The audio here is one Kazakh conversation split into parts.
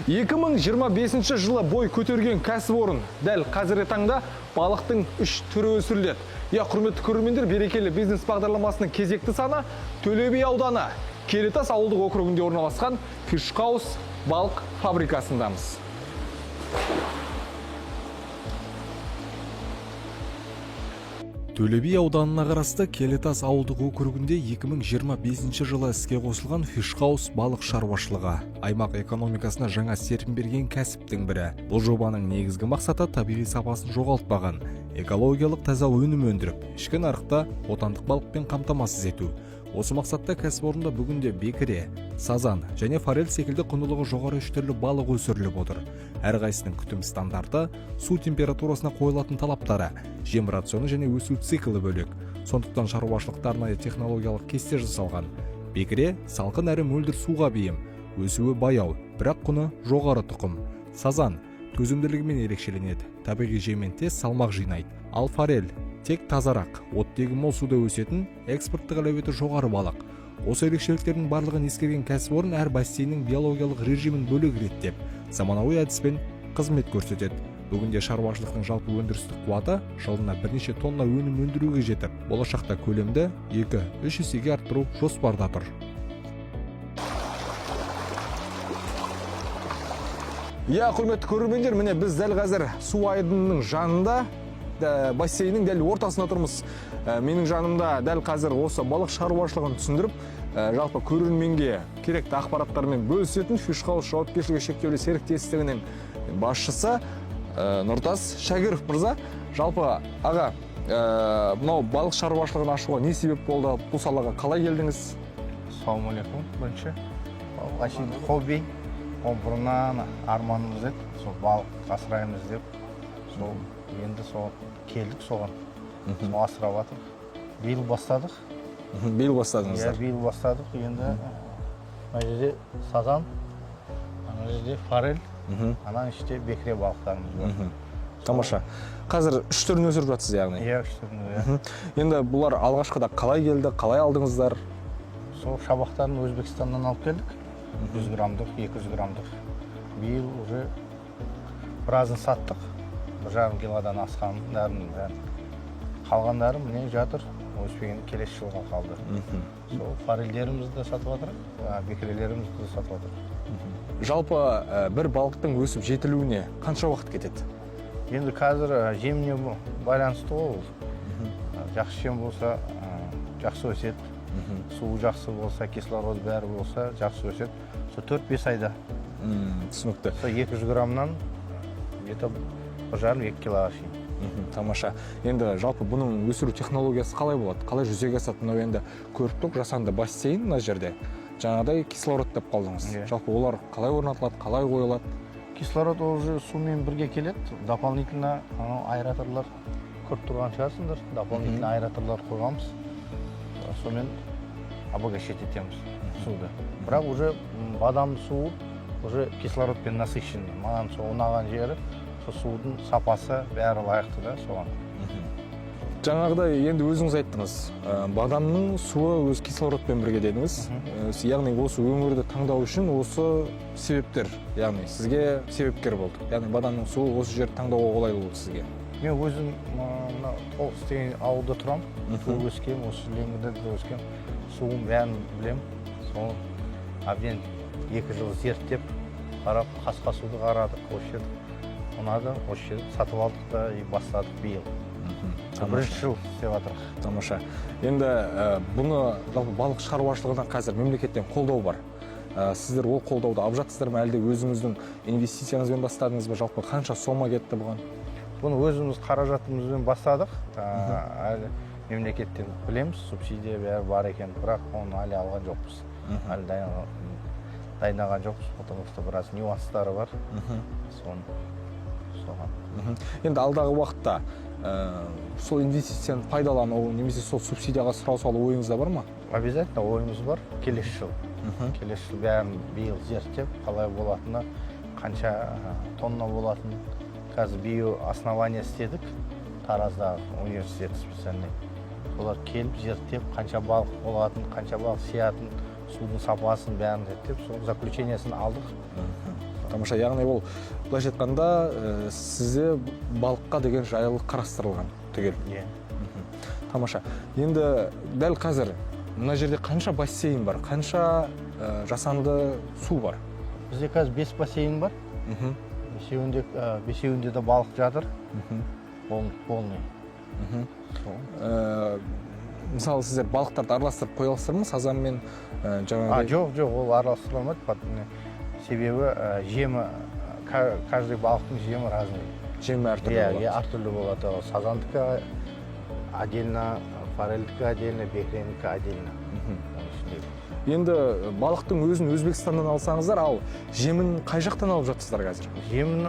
2025 жылы бой көтерген кәсіпорын дәл қазіргі таңда балықтың 3 түрі өсіріледі. Құрметті көрермендер, берекелі бизнес бағдарламасының кезекті саны Төле би ауданы Келетас ауылдық округінде орналасқан Fish House балық фабрикасындамыз. Төле би ауданына қарасты Келетас ауылдық округінде 2025 жылы іске қосылған Fish House балық шаруашылығы. Аймақ экономикасына жаңа серпін берген кәсіптің бірі. Бұл жобаның негізгі мақсаты табиғи сапасын жоғалтпаған, экологиялық таза өнім өндіріп, ішкі нарықта отандық балықпен қамтамасыз ету. Осы мақсатта кәсіпорында бүгінде бекіре, сазан және форель секілді құндылығы жоғары үш түрлі балық өсіріліп отыр. Әрқайсының күтім стандарты, су температурасына қойылатын талаптары, жем рационы және өсу циклі бөлек. Сондықтан шаруашылықтарына технологиялық кесте жасалған. Бекіре салқын әрі мөлдір суға бейім, өсуі баяу, бірақ құны жоғары тұқым. Сазан төзімділігімен ерекшеленеді, табиғи жеммен тез салмақ жинайды. Ал форель тек тазарақ, оттегі мол суда өсетін, экспорттық әлеуеті жоғары балық. Осы ерекшеліктердің барлығын ескерген кәсіпорын әр бассейннің биологиялық режимін бөлек реттеп, заманауи әдіспен қызмет көрсетеді. Бүгінде шаруашылықтың жалпы өндірістік қуаты жылына бірнеше тонна өнім өндіруге жетіп, болашақта көлемді 2-3 есеге арттыру жоспарда тұр. Құрметті көрермендер, міне біз дәл қазір су айдынының жанында, бассейннің дәл ортасында тұрмыз. Менің жанымда дәл қазір осы балық шаруашылығын түсіндіріп, жалпы көрерменге керекті ақпараттармен бөлісетін Fish House жауапкершілігі шектеулі серіктестігінің басшысы Нұртас Шәкіров мырза. Жалпы аға, мынау балық шаруашылығын ашуға не себеп болды? Бұл салаға қалай келдіңіз? Ассалаумағалейкум. Бірінші әшейін хобби, бұрыннан арманымыз еді, сол балық асыраймыз деп, сол енді келдік соған. Сол асырап жатыр. Биыл бастадық. Биыл бастадыңыздар? Биыл бастадық. Енді мына жерде сазан, ана жерде форель, ана іште бекіре балықтарымыз бар. Тамаша. Қазір 3 түрін өсіріп жатсыз яғни? 3 түрін. Енді бұлар алғашқыда қалай келді, қалай алдыңыздар? Сол шабақтарын Өзбекстаннан алып келдік. 100 грамдық, 200 грамдық. Биыл уже біразын саттық. 1,5 килодан асқан дәрінің. Қалғандары міне жатыр. Өспеген келесі жылға қалды. Сол форельдерімізді сатып жатырық, бекірелерімізді сатып жатырық. Жалпы бір балықтың өсіп жетілуіне қанша уақыт кетеді? Енді қазір жеміне байланысты ол. Жақсы жем болса, жақсы өседі. Суы жақсы болса, кислород бәрі болса, жақсы өседі. Сол 4-5 айда. Түсінікті. Сол 200 граммнан 1,5-2 килоға шейін. Тамаша. Енді жалпы бұның өсіру технологиясы қалай болады? Қалай жүзеге асады? Мынау енді көріп жасанды бассейн мына жерде. Жаңағыдай кислород деп қалдыңыз. Жалпы олар қалай орнатылады, қалай қойылады? Кислород уже сумен бірге келеді. Дополнительно аэраторлар көріп тұрған шығарсыңдар. Дополнительно аэраторлар қойғанбыз. Сонымен обогащать етеміз суды. Бірақ уже бадам суы уже кислородпен насыщенный. Маған сол ұнаған жері, сол судың сапасы бәрі лайықты да соған. Жаңағыдай енді өзіңіз айттыңыз, бадамның суы өз кислородпен бірге дедіңіз. Яғни осы өңірді таңдау үшін осы себептер, яғни сізге себепкер болды. Яғни бадамның суы осы жерді таңдауға қолайлы болды сізге. Мен өзім Толқыс деген ауылда тұрам, туып өскен, осы Ленгіде өскен, суын бәрін білем. Сол әбден 2 жыл зерттеп, қарап, қасқа суды қарадық, осы жерді. Ұнады, осы жерді сатып алдық та бастадық биыл. Бірінші жыл істеп жатырық. Тамаша. Енді бұны балық шаруашылығына қазір мемлекеттен қолдау бар. Сіздер ол қолдауды алып жатсыздар ма, әлде өзіңіздің инвестицияңызбен бастадыңыз ба? Жалпы қанша сома кетті бұған? Бұны өзіміз қаражатымызбен бастадық. Әлі мемлекеттен білеміз, субсидия бәрі бар екен, бірақ оны әлі алған жоқпыз. Әлі дайындаған жоқпыз, потому что біраз нюанстары бар. Енді алдағы уақытта сол инвестицияны пайдалану, немесе сол субсидияға сұрау салу ойыңызда бар ма? Обязательно ойымыз бар. Келесі жыл. Келесі жыл бәрін биыл зерттеп, қалай болатыны, қанша тонна болатын. Қазір био основание істедік, Тараздағы университет специальный. Олар келіп, зерттеп, қанша балық болатын, қанша балық сиятын, судың сапасын бәрін зерттеп, сол заключениесін алдық. Тамаша, яғни ол былайша айтқанда сізде балыққа деген жайлылық қарастырылған түгел. Иә. Тамаша. Енді дәл қазір мына жерде қанша бассейн бар, қанша жасанды су бар? Бізде қазір 5 бассейн бар. Бесеуінде де балық жатыр. Полный. Мысалы, сіздер балықтарды араластырып қоя аласыздар ма сазанмен жаңағыдай? Жоқ, ол араластырылмайды. Себебі жемі, каждый балықтың жемі разный. Жемі әртүрлі болады. Әртүрлі болады. Сазандікі отдельно, форельдікі отдельно, бекірендікі отдельно. Енді балықтың өзін Өзбекстаннан алсаңыздар, ал жемін қай жақтан алып жатсыздар қазір? Жемін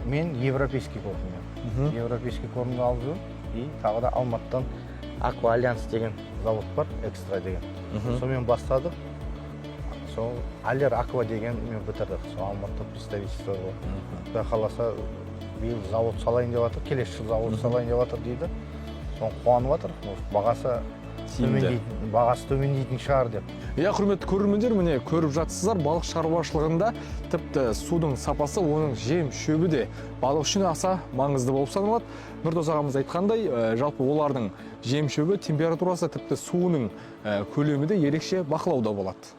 мен европейский кормын. Европейский кормды алып жүрмін. И тағы да Алматыдан Аква Альянс деген завод бар, экстра деген. Сонымен бастадық. Сол Алер Аква деген мен бітірдік. Сол Алматыда представительство бар. Құдай қаласа биыл завод салайын деп жатыр, келесі жыл завод салайын деп жатыр дейді. Соны қуанып жатыр. Бағасы төмендейтін шығар деп. Иә, құрметті көрермендер, міне көріп жатсыздар, балық шаруашылығында тіпті судың сапасы, оның жем шөбі де балық үшін аса маңызды болып саналады. Нұрдос ағамыз айтқандай, жалпы олардың жем шөбі, температурасы, тіпті суының көлемі де ерекше бақылауда болады.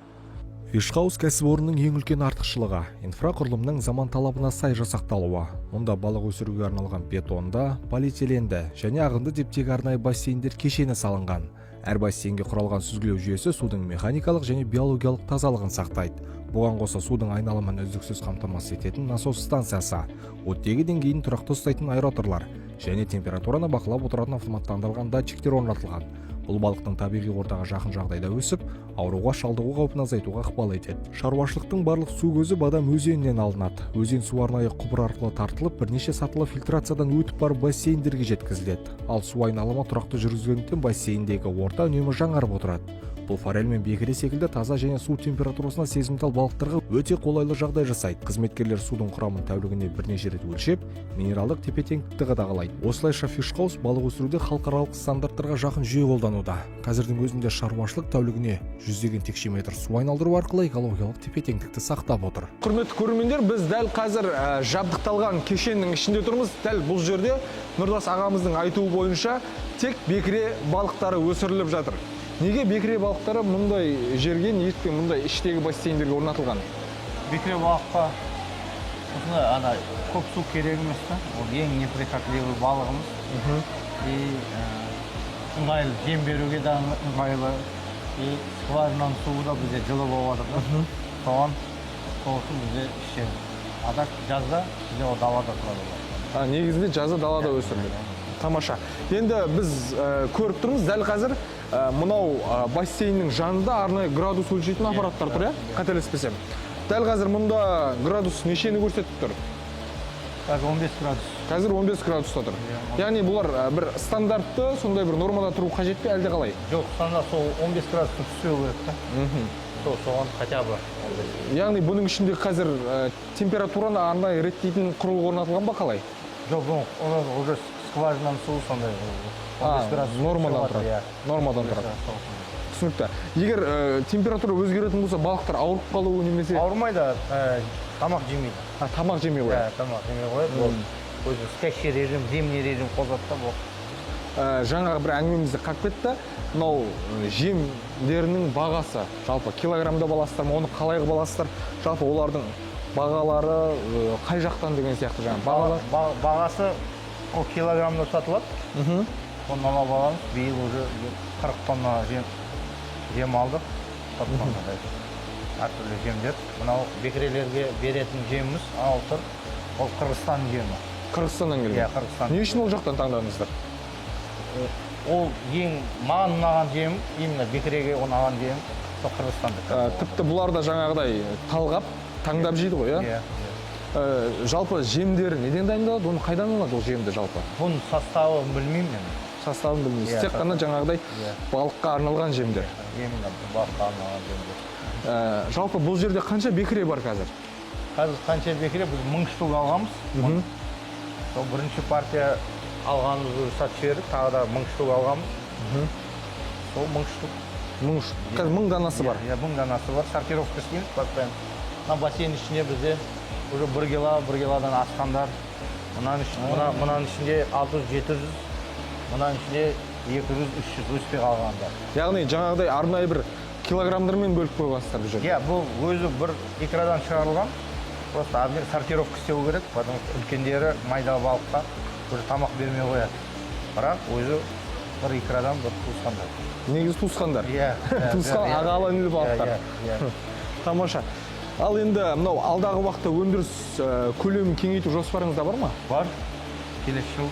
Фишхаус кәсіпорынның ең үлкен артықшылығы инфрақұрылымның заман талабына сай жасақталуы. Мұнда балық өсіруге арналған бетонды, полиэтиленді және ағынды типтегі арнайы бассейндер кешені салынған. Әр бассейнге құралған сүзгілеу жүйесі судың механикалық және биологиялық тазалығын сақтайды. Бұған қоса судың айналымын үздіксіз қамтамасыз ететін насос станциясы, оттегі деңгейін тұрақты ұстайтын аэраторлар және температураны бақылап отыратын автоматтандырылған датчиктер орнатылған. Бұл балықтың табиғи ортаға жақын жағдайда өсіп, ауруға шалдығу қаупін азайтуға ықпал етеді. Шаруашылықтың барлық су көзі Бадам өзенінен алынады. Өзен су арнайы құбыр арқылы тартылып, бірнеше сатылы фильтрациядан өтіп барып бассейндерге жеткізіледі. Ал су айналымы тұрақты жүргізілгендіктен бассейндегі орта үнемі жаңарып отырады. Бұл форель мен бекіре секілді таза және су температурасына сезімтал балықтарға өте қолайлы жағдай жасайды. Қызметкерлер судың құрамын тәулігіне бірнеше рет өлшеп, минералдық тепе-теңдікті қадағалайды. Осылайша фишхаус балық өсіруде халықаралық стандарттарға жақын жүйе қолдануда. Қазірдің өзінде шаруашылық тәулігіне 100 текше метр су айналдыру арқылы экологиялық тепе-теңдікті сақтап отыр. Құрметті көрермендер, біз дәл қазір жабдықталған кешеннің ішінде тұрмыз. Дәл бұл жерде Нұрдос ағамыздың айтуы бойынша тек бекіре балықтары өсіріліп жатыр. Неге бекіре балықтары мұндай жерге, неліктен мұндай іштегі бассейндерге орнатылған? Бекіре балыққа көп су керек емес та. Ол ең неприхотливый балығымыз. И ыңғайлы жем беруге де ыңғайлы. И скважинаның суы да бізде жылы болып жатыр. Соған соғысын бізде ішеміз. Адак жазда бізде ол далада тұрады. Негізінде жазда далада өсіріледі. Тамаша. Енді біз көріп тұрмыз, дәл қазір мынау бассейннің жанында арнайы градус өлшейтін аппараттар тұр, қателеспесем. Дәл қазір мұнда градус нешені көрсетіп тұр? Қазір 15 градус. Қазір 15 градуста тұр. Яғни бұлар бір стандартты, сондай бір нормада тұру қажет пе, әлде қалай? Жоқ, стандарт сол 15 градусты түсуі керек та. Соған хотя бы. Яғни бұның ішінде қазір температураны арнайы реттейтін құрылғы орнатылған ба, қалай? Жоқ, оның уже скважинаның суы сондай. Нормадан тұрады. Нормадан тұрады. Түсінікті. Егер температура өзгеретін болса, балықтар ауырып қалуы немесе? Ауырмайды, тамақ жемейді. Тамақ жемей қояды? Тамақ жемей қояды. Ол өзі спящий режим, зимний режим қозатта бұл. Жаңағы бір әңгімемізді қап кетті. Мынау жемдерінің бағасы, жалпы килограммда баластар, оны қалай баластар, жалпы олардың бағалары қай жақтан деген сияқты жаңа? Бағасы ол килограммда сатылады. Оны алып аламыз. Биыл уже 40 тонна жем алдық. 40 тонна әртүрлі жемдер. Мынау бекірелерге беретін жеміміз тұр. Ол Қырғызстан жемі. Қырғызстаннан келген? Иә, Қырғызстан. Не үшін ол жақтан таңдадыңыздар? Ол ең маған ұнаған жем, именно бекіреге ұнаған жем сол Қырғызстандық. Тіпті бұлар да жаңағыдай талғап, таңдап жейді ғой, иә? Жалпы жемдері неден дайындалады? Оны қайдан алады ол жемді жалпы? Бұның составын білмеймін мен. Составын білмейсіз. Тек қана жаңағыдай балыққа арналған жемдер. Именно балыққа арналған жемдер. Жалпы бұл жерде қанша бекіре бар қазір? Қазір қанша бекіре? Біз 1000 штук алғанбыз. Сол бірінші партия алғанымызды сатып жібердік, тағы да 1000 штук алғанбыз. Сол 1000 штук. Қазір 1000 данасы бар? Иә, 1000 данасы бар. Сортировка істейміз, постоянно. мына бассейн ішінде бізде уже 1 килодан асқандар, мынаның ішінде 600-700, мынаның ішінде 200-300 өспей қалғандар. Яғни жаңағыдай арнайы бір килограмдармен бөліп қойғансыздар бұл жерде. Иә, бұл өзі бір икрадан шығарылған. Просто обмен сортировка істеу керек, потому что үлкендері майда балыққа уже тамақ бермей қояды. Бірақ өзі бір икрадан бір туысқандар. Негізі туысқандар. Иә. Туысқан ағалы інілі балықтар. Иә. Тамаша. Ал енді мынау алдағы уақытта өндіріс көлемін кеңейту жоспарыңызда бар ма? Бар. Келесі жыл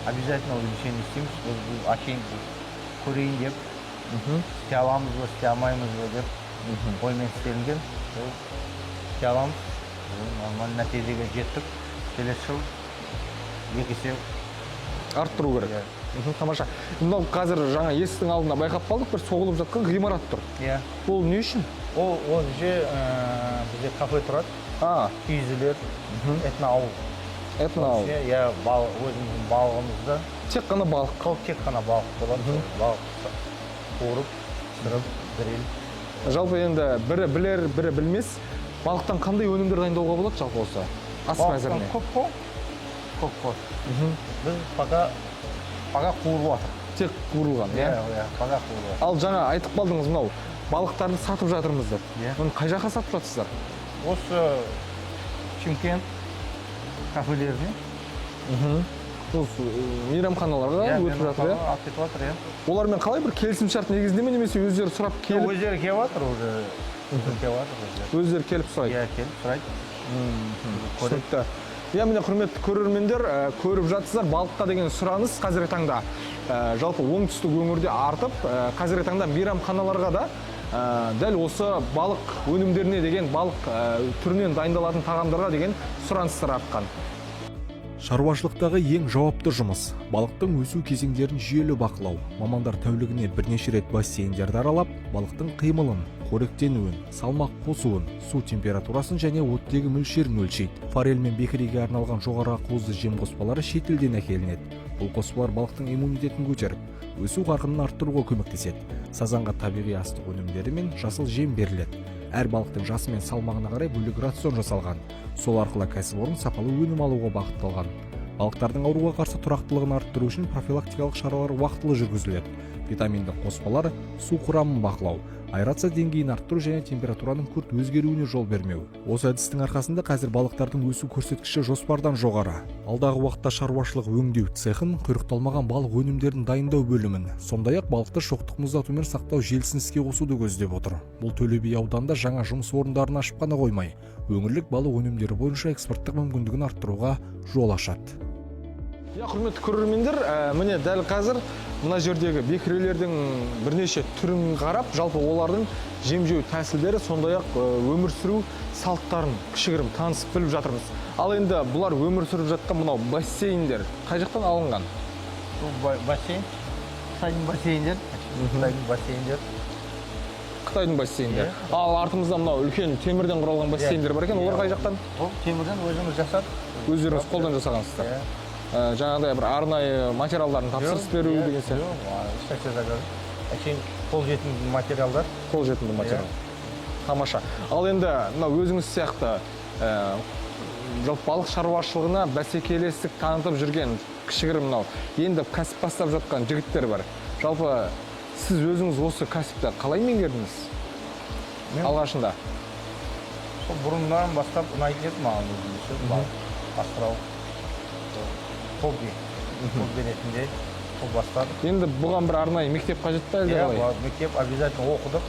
обязательно увеличение істейміз. Бұл ашейін көрейін деп, істей аламыз ба, істей алмаймыз ба деп оймен істелінген. Істей аламыз. Нормальный нәтижеге жеттік. Келесі жыл 2 есе Арттыру керек. Тамаша. Мынау қазір жаңа есіктің алдында байқап қалдық, бір соғылып жатқан ғимарат тұр. Иә. Ол не үшін? Ол же бізде кафе тұрады. Киіз үйлер, этноауыл. Этноауыл. Иә, өзіміздің балығымызды. Тек қана балық. Тек қана балық болады. Балық қуырып, сырып, гриль. Жалпы енді бірі білер, бірі білмес. Балықтан қандай өнімдер дайындауға болады жалпы осы? Ас мәзіріне. Көп қой. Біз пока қуырып жатыр. Тек қуырылған, иә? Иә, пока қуырып жатыр. Ал жаңа айтып қалдыңыз мынау, балықтарды сатып жатырмыз деп. Оны қай жаққа сатып жатсыздар? Осы Шымкент кафелеріне. Осы мейрамханаларға өтіп жатыр, иә? Алып кетіп жатыр, иә. Олармен қалай бір келісімшарт негізінде ме немесе өздері сұрап келіп? Өздері келіп жатыр уже. Өздері келіп сұрайды? Иә, келіп сұрайды. Түсінікті. Иә, міне құрметті көрермендер, көріп жатсыздар, балыққа деген сұраныс қазіргі таңда жалпы оңтүстік өңірде артып, қазіргі таңда мейрамханаларға да дәл осы балық өнімдеріне деген, балық түрінен дайындалатын тағамдарға деген сұраныстар артқан. Шаруашылықтағы ең жауапты жұмыс – балықтың өсу кезеңдерін жүйелі бақылау. Мамандар тәулігіне бірнеше рет бассейндерді аралап, балықтың қимылын, қоректенуін, салмақ қосуын, су температурасын және оттегі мөлшерін өлшейді. Форель мен бекіреге арналған жоғары ақуызды жем қоспалары шетелден әкелінеді. Бұл қоспалар балықтың иммунитетін көтеріп, өсу қарқынын арттыруға көмектеседі. Сазанға табиғи астық өнімдері мен жасыл жем беріледі. Әр балықтың жасы мен салмағына қарай бөлек рацион жасалған. Сол арқылы кәсіпорын сапалы өнім алуға бағытталған. Балықтардың ауруға қарсы тұрақтылығын арттыру үшін профилактикалық шаралар уақытылы жүргізіледі. Витаминді қоспалар, су құрамын бақылау, аэрация деңгейін арттыру және температураның күрт өзгеруіне жол бермеу. Осы әдістің арқасында қазір балықтардың өсу көрсеткіші жоспардан жоғары. Алдағы уақытта шаруашылық өңдеу цехын, құйрықталмаған балық өнімдерін дайындау бөлімін, сондай-ақ балықты шоқтық мұздатумен сақтау желісін іске қосуды көздеп отыр. Бұл Төле би ауданында жаңа жұмыс орындарын ашып қана қоймай, өңірлік балық өнімдері бойынша экспорттық мүмкіндігін арттыруға жол ашады. Я, құрметті көрермендер, міне дәл қазір мына жердегі бекірелердің бірнеше түрін қарап, жалпы олардың жем-жеу тәсілдері, сондай-ақ өмір сүру салттарын кішігірім танысып біліп жатырмыз. Ал енді бұлар өмір сүріп жатқан мынау бассейндер қай жақтан алынған? Бұл бассейн, Қытайдың бассейндер. Қытайдың бассейндер. Ал артымызда мынау үлкен темірден құралған бассейндер бар екен, олар қай жақтан? Бұл темірден өзіміз жасадық. Өздеріңіз қолдан жасағансыздар. Жаңағыдай бір арнайы материалдарын тапсырыс беру деген сияқты. Қолжетімді материалдар. Қолжетімді материал. Тамаша. Ал енді өзіңіз сияқты жалпы балық шаруашылығына бәсекелестік танытып жүрген кішігірім мынау енді кәсіп бастап жатқан жігіттер бар. Жалпы сіз өзіңіз осы кәсіпті қалай меңгердіңіз? Алғашында? Бұрыннан бастап ұнайтын еді маған өзімді. Асырау. Хобби ретінде бастадық. Енді бұған бір арнайы мектеп қажет па әлде қалай? Иә, мектеп обязательно оқыдық.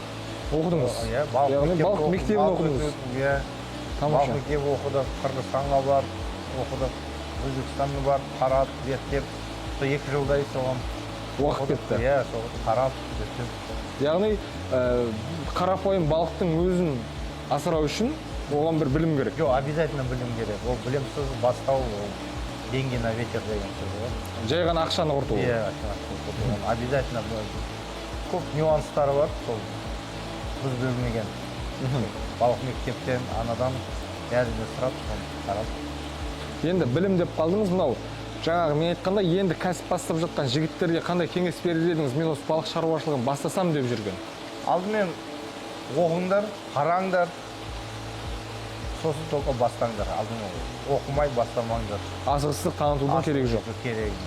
Оқыдыңыз? Яғни балық мектебін оқыдыңыз? Иә, балық мектебі оқыдық, Қырғызстанға бар, оқыдық, Өзбекстанға бар, қарап, зерттеп, 2 жылдай соған уақыт кетті. Иә, соған қарап, зерттеп. Яғни қарапайым балықтың өзін асырау үшін оған бір білім керек? Жоқ, обязательно білім керек. Ол білімсіз бастау, деньги на ветер деген сөз ғой. Жай ғана ақшаны құрту. Иә, ақшаны құрту. Обязательно көп нюанстары бар, сол біз білмеген. Балық мектептен, анадан бәріне сұрап, қарап. Енді білім деп қалдыңыз, мынау жаңағы мен айтқанда енді кәсіп бастап жатқан жігіттерге қандай кеңес берер едіңіз? Мен осы балық шаруашылығын бастасам деп жүрген. Алдымен оқыңдар, қараңдар, сосын только бастаңдар, алдын оқымай бастамаңдар. Асығыстық танытудың керегі жоқ. Керегі.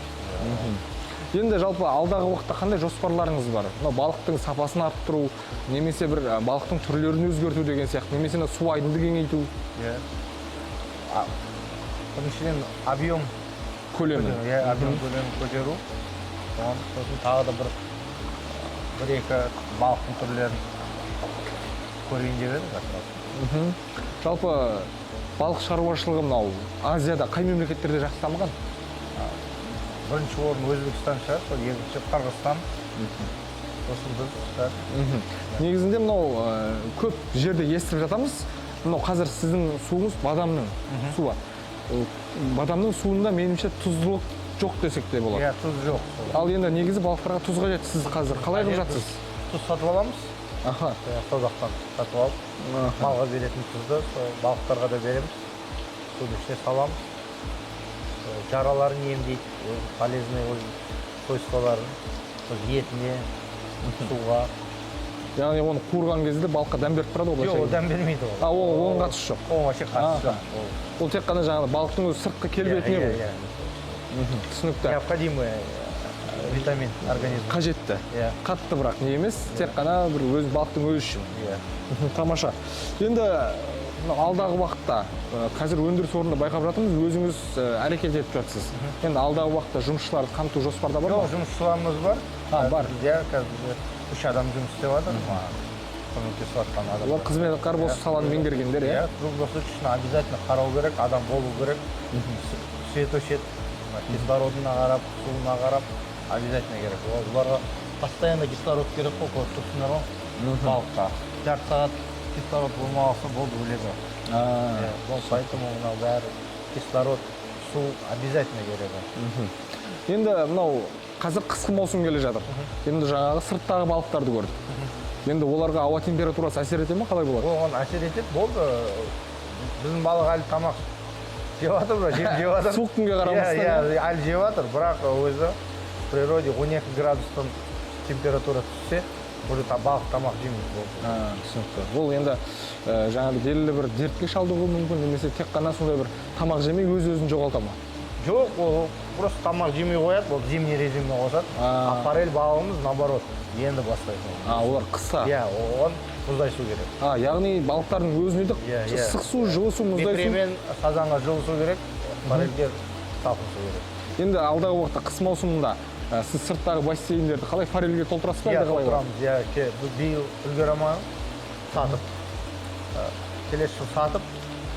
Енді жалпы алдағы уақытта қандай жоспарларыңыз бар? Мына балықтың сапасын арттыру, немесе бір балықтың түрлерін өзгерту деген сияқты, немесе су айдынды кеңейту? Иә. Біріншіден объем Көлемін. объем көлемін көтеру. Сосын тағы да бір-екі балықтың түрлерін көрейін деп едім. Жалпы балық шаруашылығы мынау Азияда қай мемлекеттерде жақсы дамыған? Бірінші орын Өзбекстан шығар, сол екінші Қырғызстан. Сосын біз шығар. Негізінде мынау көп жерде естіп жатамыз. Мынау қазір сіздің суыңыз бадамның суы. Бадамның суында меніңше тұздылық жоқ десек те болады. Иә, тұз жоқ. Ал енді негізі балықтарға тұз қажет. Сіз қазір қалай қылып жатсыз? Тұз сатып аламыз. Саудақтан сатып алып, малға беретін тұзды балықтарға да береміз. Суды ішіне саламыз. Жараларын емдейді, полезный свойстволарын, етіне, суға. Яғни оны қуырған кезде балыққа дәм беріп тұрады ғой? Жоқ, дәм бермейді ол. Оған қатысы жоқ? Оған вообще қатысы жоқ. Ол тек қана жаңағы балықтың өзі сыртқы келбетіне ғой? Түсінікті. Необходимый витамин организм. Қажетті. Қатты бірақ не емес, тек қана бір өз балықтың өзі үшін. Тамаша. Енді алдағы уақытта қазір өндіріс орнында байқап жатырмыз, өзіңіз әрекет етіп жатсыз. Енді алдағы уақытта жұмысшыларды қамту жоспарда бар ма? Жоқ, жұмысшыларымыз бар. Бар. Қазір 3 адам жұмыс істеп жатыр. Көмектесіп жатқан адам. Олар қызметкер осы саланы меңгергендер, иә? Круглосуточно обязательно қарау керек, адам болу керек. Свет өшет, кислородына қарап, суына қарап, обязательно керек. Оларға постоянно кислород керек қой, көріп тұрсыңдар ғой, балыққа. Жарты сағат кислород болмағасы болды өледі. Поэтому мынау бәрі кислород, су обязательно керек. Енді мынау қазір қысқы маусым келе жатыр. Енді жаңағы сырттағы балықтарды көрдік. Енді оларға ауа температурасы әсер ете ме, қалай болады? Оған әсер етеді, болды. Біздің балық әлі тамақ жеп жатыр, жеп жатыр. Суық күнге қарамастан. Әлі жеп жатыр, бірақ өзі природе 12 градустан температура түссе, уже балық тамақ жемейді болды. Түсінікті. Ол енді жаңағы белгілі бір дертке шалдығуы мүмкін, немесе тек қана сондай бір тамақ жемей өз-өзін жоғалта ма? Жоқ, ол просто тамақ жемей қояды, ол зимний режиміне қосады. А форель балығымыз наоборот, енді бастайды. Олар қысқа. Иә, оған мұздай су керек. Яғни балықтардың өзіне де ыстық су, жылы су, мұздай су. Бекіремен сазанға жылы су керек, форельге салқын су керек. Енді алдағы уақытта қыс маусымында сіз сырттағы бассейндерді қалай форельге толтырасыз ба? Иә, толтырамыз. Иә, биыл үлгеремін, сатып. Келесі жыл сатып,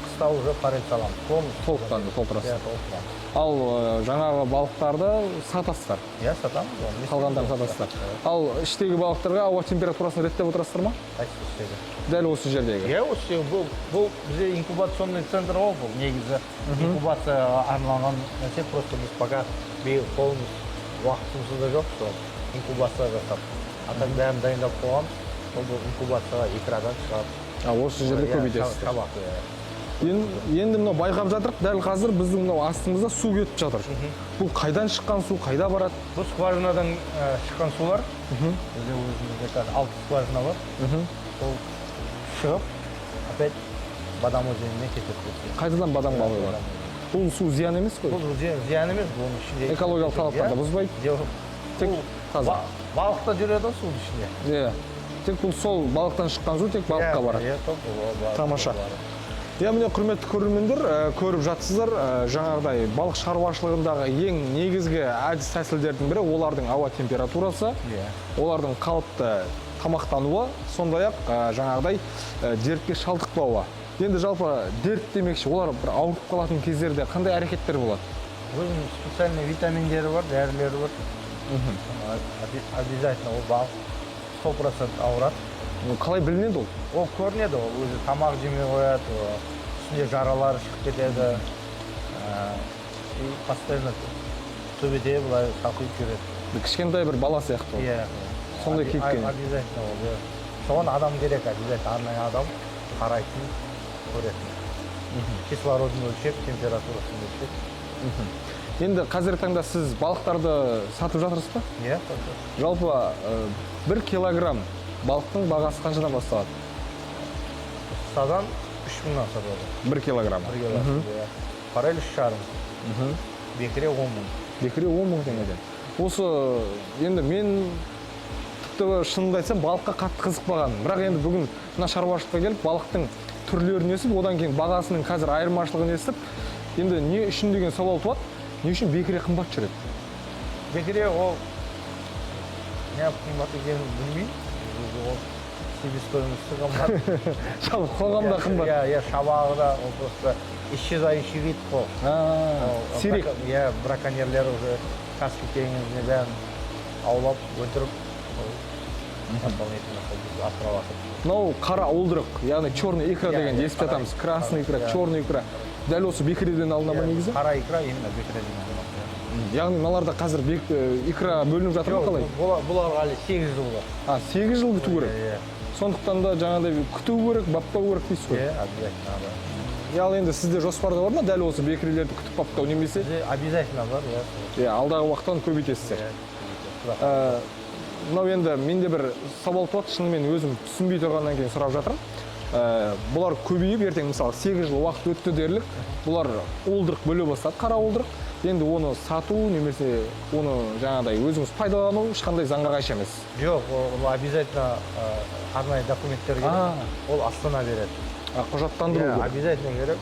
қыста уже форель саламыз. Толықтанды толтырасыз. Иә, толықтанды. Ал жаңағы балықтарды сатасыздар? Иә, сатамыз. Қалғандарын сатасыздар. Ал іштегі балықтарға ауа температурасын реттеп отырасыздар ма? Қайсы іштегі? Дәл осы жердегі? Иә, осы жердегі. Бұл бізде инкубационный центр ғой, бұл негізі инкубацияға арналған нәрсе, просто біз пока биыл қолымыз уақытымыз да жоқ, сол инкубация жасап. А так бәрін дайындап қойғанбыз, сол бұл инкубацияға экрадан шығады. Осы жерде көбейтесіз. Шабақ. Енді мынау байқап жатырық, дәл қазір біздің мынау астымызда су кетіп жатыр. Бұл қайдан шыққан су, қайда барады? Бұл скважинадан шыққан сулар. Бізде өзімізде қазір 6 скважина бар. Сол шығып, опять Бадам өзеніне кетеді. Қайтадан Бадам балығы бар. Бұл су зиян емес қой? Бұл зиян емес, бұның ішінде. Экологиялық талаптарды бұзбайды? Тек таза. Балықта жүреді судың ішінде. Тек бұл сол балықтан шыққан су тек балыққа барады. Тамаша. Міне құрметті көрермендер, көріп жатсыздар, жаңағыдай балық шаруашылығындағы ең негізгі әдіс тәсілдердің бірі олардың ауа температурасы, олардың қалыпты тамақтануы, сондай-ақ жаңағыдай дертке шалдықпауы. Енді жалпы дерт демекші, олар бір ауырып қалатын кездерде қандай әрекеттер болады? Өзінің специальный витаминдері бар, дәрілері бар. Обязательно ол балық 100% ауырады. Қалай білінеді ол? Ол көрінеді, ол өзі тамақ жемей қояды, үстінде жаралары шығып кетеді. Постоянно төбеде бұлай сақиып жүреді. Кішкентай бір бала сияқты ол? Иә. Сондай кейіпкен? Обязательно ол. Соған адам керек, обязательно арнайы адам қарайтын, көретін. Кислородын өлшеп, температурасын өлшеп. Енді қазіргі таңда сіз балықтарды сатып жатырсыз ба? Иә. Жалпы 1 килограмм балықтың бағасы қаншадан басталады? Сазан мыңнан сатылады. 1 килограмм. 1 килограмм. Форель 3,5. Бекіре 10 мың. Бекіре 10 мың теңгеден. Осы енді мен тіпті шынымды айтсам балыққа қатты қызықпағанмын. Бірақ енді бүгін мына шаруашылыққа келіп балықтың түрлерін естіп, одан кейін бағасының қазір айырмашылығын естіп, енді не үшін деген сауал туады, не үшін бекіре қымбат жүреді? Бекіре ол не қымбат екенін білмеймін. Ол себестоимости қымбат. Жалпы қоғамда қымбат. Иә, шабағы да ол просто исчезающий вид қой. Сирек. Иә, браконьерлер уже Каспий теңізіне бәрін аулап, өндіріп, дополнительно асырап. Мынау қара уылдырық, яғни черный икра деген естіп жатамыз. Красный икра, черный икра. Дәл осы бекіреден алынады ма негізі? Қара икра именно бекіреден алынады. Яғни мыналарда қазір икра бөлініп жатыр ма қалай? Бұлар әлі 8 жыл бар. 8 жыл күту керек. Сондықтан да жаңағыдай күту керек, баптау керек дейсіз ғой. Обязательно. Ал енді сізде жоспарда бар ма дәл осы бекірелерді күтіп баптау немесе? Обязательно бар, иә. Алдағы уақыттан көбейтесіздер. Мынау енді менде бір сауал туады, шынымен өзім түсінбей тұрғаннан кейін сұрап жатырмын. Бұлар көбейіп, ертең мысалы 8 жыл уақыт өтті дерлік, бұлар уылдырық бөле бастады, қара уылдырық. Енді оны сату немесе оны жаңағыдай өзіңіз пайдалану ешқандай заңға қайшы емес. Жоқ, ол обязательно арнайы документтер керек. Ол Астана береді. Құжаттандыру керек. Обязательно керек.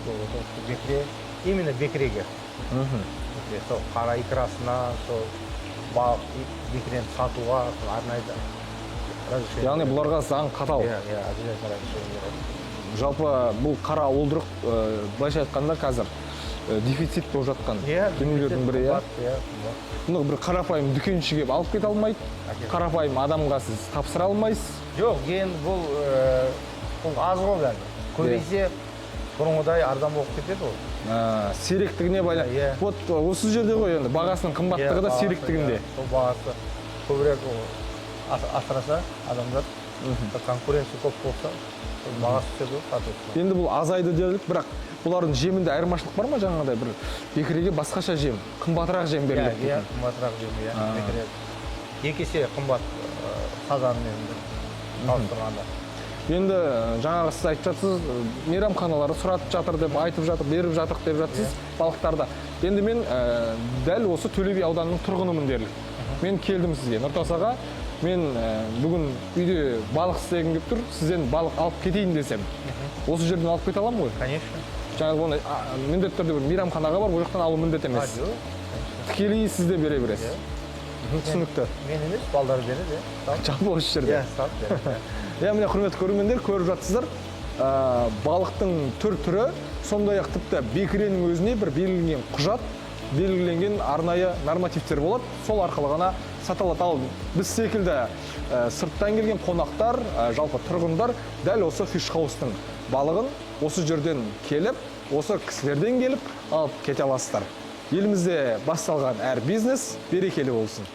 Бекіре, именно бекіреге. Сол қара икрасына, сол бекірені сатуға арнайы разрешение. Яғни бұларға заң қатал. Иә, обязательно разрешение береді. Жалпы бұл қара уылдырық былайша айтқанда қазір дефицит болып жатқан дүниелердің бірі, иә. Мұны бір қарапайым дүкенші келіп алып кете алмайды, қарапайым адамға сіз тапсыра алмайсыз. Жоқ, енді бұл аз ғой бәрі. Көбейсе бұрынғыдай арзан болып кетеді ол. Сиректігіне байланысты. Вот осы жерде ғой енді бағасының қымбаттығы да сиректігінде. Сол бағасы көбірек асыраса адамдар, конкуренция көп болса, бағасы түседі ғой. Енді бұл азайды дерлік, бірақ бұлардың жемінде айырмашылық бар ма жаңағыдай бір бекіреге басқаша жем, қымбатырақ жем беріледі? Иә, қымбатырақ жем, иә. Бекіре 2 есе қымбат сазанмен салыстырғанда. Енді жаңағы сіз айтып жатсыз, мейрамханалары сұратып жатыр деп айтып жатыр, беріп жатыр деп жатсыз балықтарда. Енді мен дәл осы Төле би ауданының тұрғынымын дерлік. Мен келдім сізге, Нұртасаға. Мен бүгін үйде балық істегім келіп тұр, сізден балық алып кетейін десем, осы жерден алып кете аламын ғой? Конечно. Жаңағы оны міндетті түрде бір мейрамханаға бар, ол жақтан алу міндет емес. Тікелей сізде бере бересіз. Түсінікті. Мен емес, балдар береді. Жалпы осы жерде. Иә, міне құрметті көрермендер, көріп жатсыздар. Балықтың түрі, сондай-ақ тіпті бекіренің өзіне бір белгіленген құжат, белгіленген арнайы нормативтер болады. Сол арқылы ғана сатылады. Ал біз секілді сырттан келген қонақтар, жалпы тұрғындар дәл осы фиш-хаустың балығын осы жерден келіп, осы кісілерден келіп алып кете аласыздар. Елімізде басталған әр бизнес берекелі болсын.